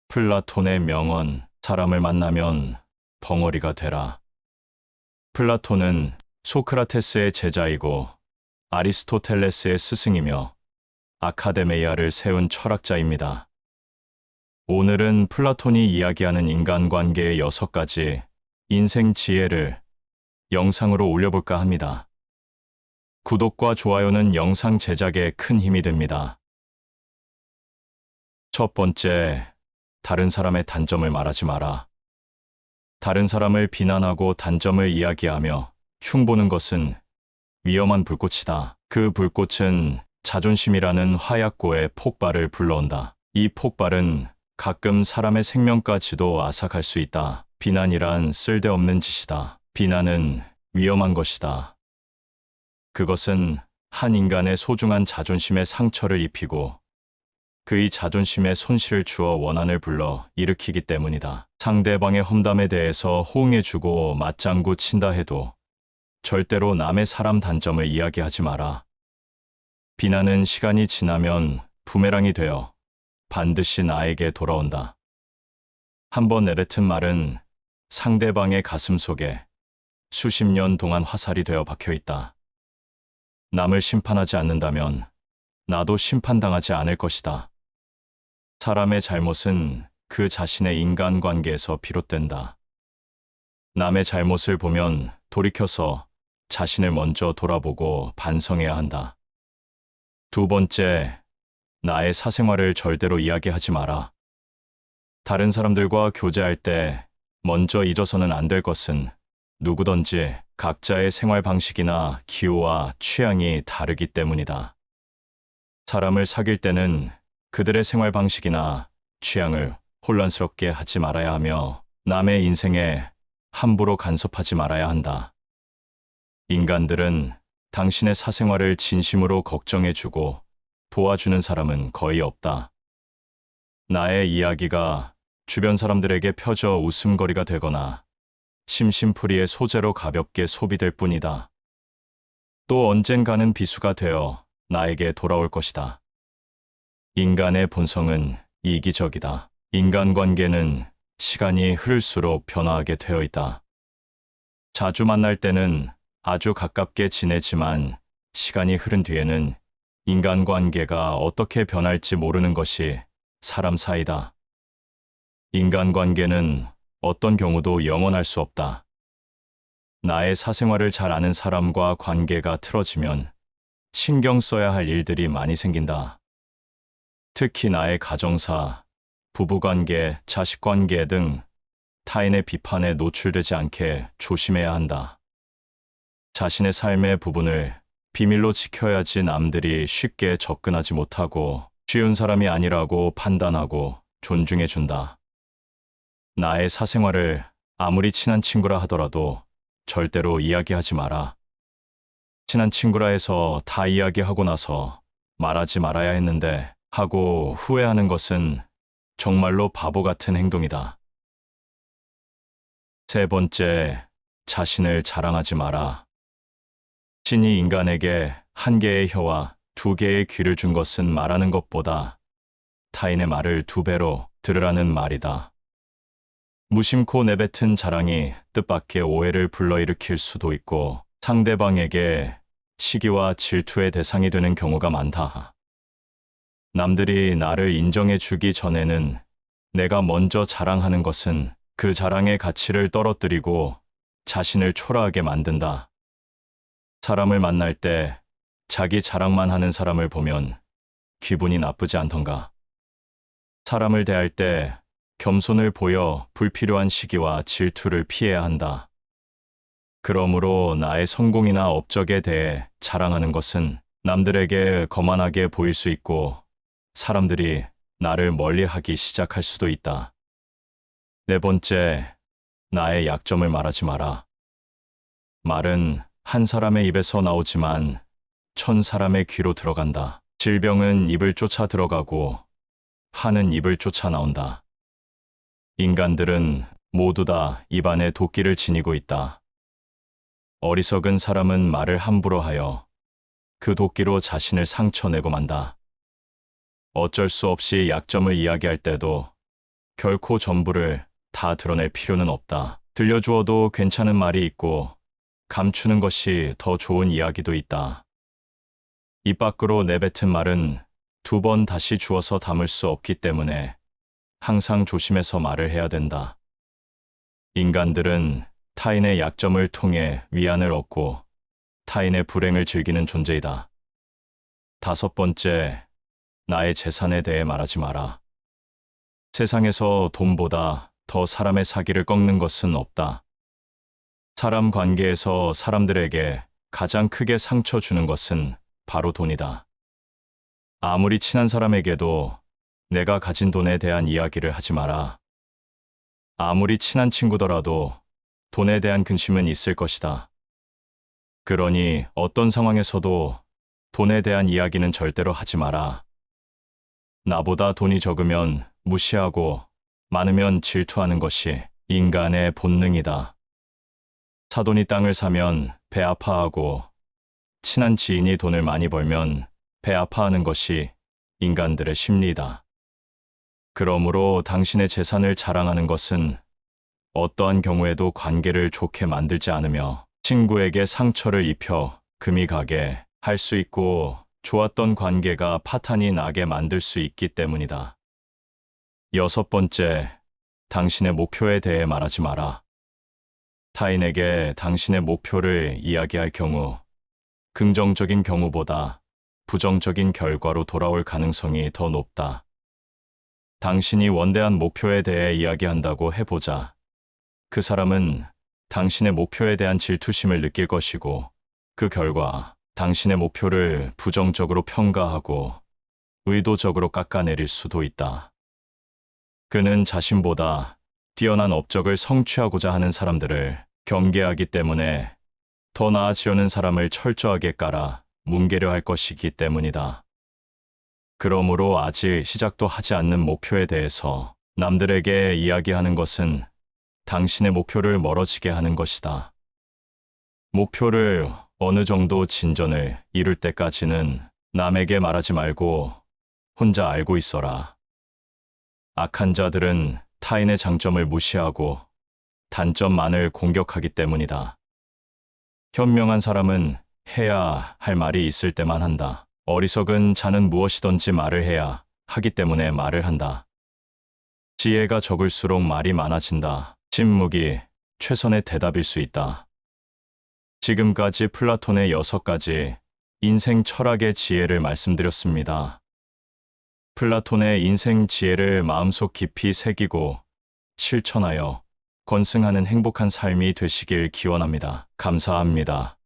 플라톤의 명언, 사람을 만나면 벙어리가 되라. 플라톤은 소크라테스의 제자이고 아리스토텔레스의 스승이며 아카데메이아를 세운 철학자입니다. 오늘은 플라톤이 이야기하는 인간관계의 6가지 인생 지혜를 영상으로 올려볼까 합니다. 구독과 좋아요는 영상 제작에 큰 힘이 됩니다. 첫 번째, 다른 사람의 단점을 말하지 마라. 다른 사람을 비난하고 단점을 이야기하며 흉보는 것은 위험한 불꽃이다. 그 불꽃은 자존심이라는 화약고의 폭발을 불러온다. 이 폭발은 가끔 사람의 생명까지도 앗아갈 수 있다. 비난이란 쓸데없는 짓이다. 비난은 위험한 것이다. 그것은 한 인간의 소중한 자존심에 상처를 입히고 그의 자존심에 손실을 주어 원한을 불러 일으키기 때문이다. 상대방의 험담에 대해서 호응해주고 맞장구 친다 해도 절대로 남의 사람 단점을 이야기하지 마라. 비난은 시간이 지나면 부메랑이 되어 반드시 나에게 돌아온다. 한번 내뱉은 말은 상대방의 가슴 속에 수십 년 동안 화살이 되어 박혀 있다. 남을 심판하지 않는다면 나도 심판당하지 않을 것이다. 사람의 잘못은 그 자신의 인간관계에서 비롯된다. 남의 잘못을 보면 돌이켜서 자신을 먼저 돌아보고 반성해야 한다. 두 번째, 나의 사생활을 절대로 이야기하지 마라. 다른 사람들과 교제할 때 먼저 잊어서는 안 될 것은 누구든지 각자의 생활 방식이나 기호와 취향이 다르기 때문이다. 사람을 사귈 때는 그들의 생활 방식이나 취향을 혼란스럽게 하지 말아야 하며 남의 인생에 함부로 간섭하지 말아야 한다. 인간들은 당신의 사생활을 진심으로 걱정해주고 도와주는 사람은 거의 없다. 나의 이야기가 주변 사람들에게 펴져 웃음거리가 되거나 심심풀이의 소재로 가볍게 소비될 뿐이다. 또 언젠가는 비수가 되어 나에게 돌아올 것이다. 인간의 본성은 이기적이다. 인간관계는 시간이 흐를수록 변화하게 되어 있다. 자주 만날 때는 아주 가깝게 지내지만 시간이 흐른 뒤에는 인간관계가 어떻게 변할지 모르는 것이 사람 사이다. 인간관계는 어떤 경우도 영원할 수 없다. 나의 사생활을 잘 아는 사람과 관계가 틀어지면 신경 써야 할 일들이 많이 생긴다. 특히 나의 가정사, 부부관계, 자식관계 등 타인의 비판에 노출되지 않게 조심해야 한다. 자신의 삶의 부분을 비밀로 지켜야지 남들이 쉽게 접근하지 못하고 쉬운 사람이 아니라고 판단하고 존중해준다. 나의 사생활을 아무리 친한 친구라 하더라도 절대로 이야기하지 마라. 친한 친구라 해서 다 이야기하고 나서 말하지 말아야 했는데 하고 후회하는 것은 정말로 바보 같은 행동이다. 세 번째, 자신을 자랑하지 마라. 신이 인간에게 한 개의 혀와 두 개의 귀를 준 것은 말하는 것보다 타인의 말을 2배로 들으라는 말이다. 무심코 내뱉은 자랑이 뜻밖의 오해를 불러일으킬 수도 있고 상대방에게 시기와 질투의 대상이 되는 경우가 많다. 남들이 나를 인정해 주기 전에는 내가 먼저 자랑하는 것은 그 자랑의 가치를 떨어뜨리고 자신을 초라하게 만든다. 사람을 만날 때 자기 자랑만 하는 사람을 보면 기분이 나쁘지 않던가. 사람을 대할 때 겸손을 보여 불필요한 시기와 질투를 피해야 한다. 그러므로 나의 성공이나 업적에 대해 자랑하는 것은 남들에게 거만하게 보일 수 있고 사람들이 나를 멀리하기 시작할 수도 있다. 네 번째, 나의 약점을 말하지 마라. 말은 한 사람의 입에서 나오지만 1000사람의 귀로 들어간다. 질병은 입을 쫓아 들어가고 화는 입을 쫓아 나온다. 인간들은 모두 다 입안에 도끼를 지니고 있다. 어리석은 사람은 말을 함부로 하여 그 도끼로 자신을 상처내고 만다. 어쩔 수 없이 약점을 이야기할 때도 결코 전부를 다 드러낼 필요는 없다. 들려주어도 괜찮은 말이 있고 감추는 것이 더 좋은 이야기도 있다. 입 밖으로 내뱉은 말은 2번 다시 주워서 담을 수 없기 때문에 항상 조심해서 말을 해야 된다. 인간들은 타인의 약점을 통해 위안을 얻고 타인의 불행을 즐기는 존재이다. 5번째, 나의 재산에 대해 말하지 마라. 세상에서 돈보다 더 사람의 사기를 꺾는 것은 없다. 사람 관계에서 사람들에게 가장 크게 상처 주는 것은 바로 돈이다. 아무리 친한 사람에게도 내가 가진 돈에 대한 이야기를 하지 마라. 아무리 친한 친구더라도 돈에 대한 근심은 있을 것이다. 그러니 어떤 상황에서도 돈에 대한 이야기는 절대로 하지 마라. 나보다 돈이 적으면 무시하고 많으면 질투하는 것이 인간의 본능이다. 사돈이 땅을 사면 배 아파하고 친한 지인이 돈을 많이 벌면 배 아파하는 것이 인간들의 심리다. 그러므로 당신의 재산을 자랑하는 것은 어떠한 경우에도 관계를 좋게 만들지 않으며 친구에게 상처를 입혀 금이 가게 할 수 있고 좋았던 관계가 파탄이 나게 만들 수 있기 때문이다. 6번째, 당신의 목표에 대해 말하지 마라. 타인에게 당신의 목표를 이야기할 경우 긍정적인 경우보다 부정적인 결과로 돌아올 가능성이 더 높다. 당신이 원대한 목표에 대해 이야기한다고 해보자. 그 사람은 당신의 목표에 대한 질투심을 느낄 것이고 그 결과 당신의 목표를 부정적으로 평가하고 의도적으로 깎아내릴 수도 있다. 그는 자신보다 뛰어난 업적을 성취하고자 하는 사람들을 경계하기 때문에 더 나아지려는 사람을 철저하게 깔아 뭉개려 할 것이기 때문이다. 그러므로 아직 시작도 하지 않는 목표에 대해서 남들에게 이야기하는 것은 당신의 목표를 멀어지게 하는 것이다. 목표를 어느 정도 진전을 이룰 때까지는 남에게 말하지 말고 혼자 알고 있어라. 악한 자들은 타인의 장점을 무시하고 단점만을 공격하기 때문이다. 현명한 사람은 해야 할 말이 있을 때만 한다. 어리석은 자는 무엇이든지 말을 해야 하기 때문에 말을 한다. 지혜가 적을수록 말이 많아진다. 침묵이 최선의 대답일 수 있다. 지금까지 플라톤의 6가지 인생 철학의 지혜를 말씀드렸습니다. 플라톤의 인생 지혜를 마음속 깊이 새기고 실천하여 건승하는 행복한 삶이 되시길 기원합니다. 감사합니다.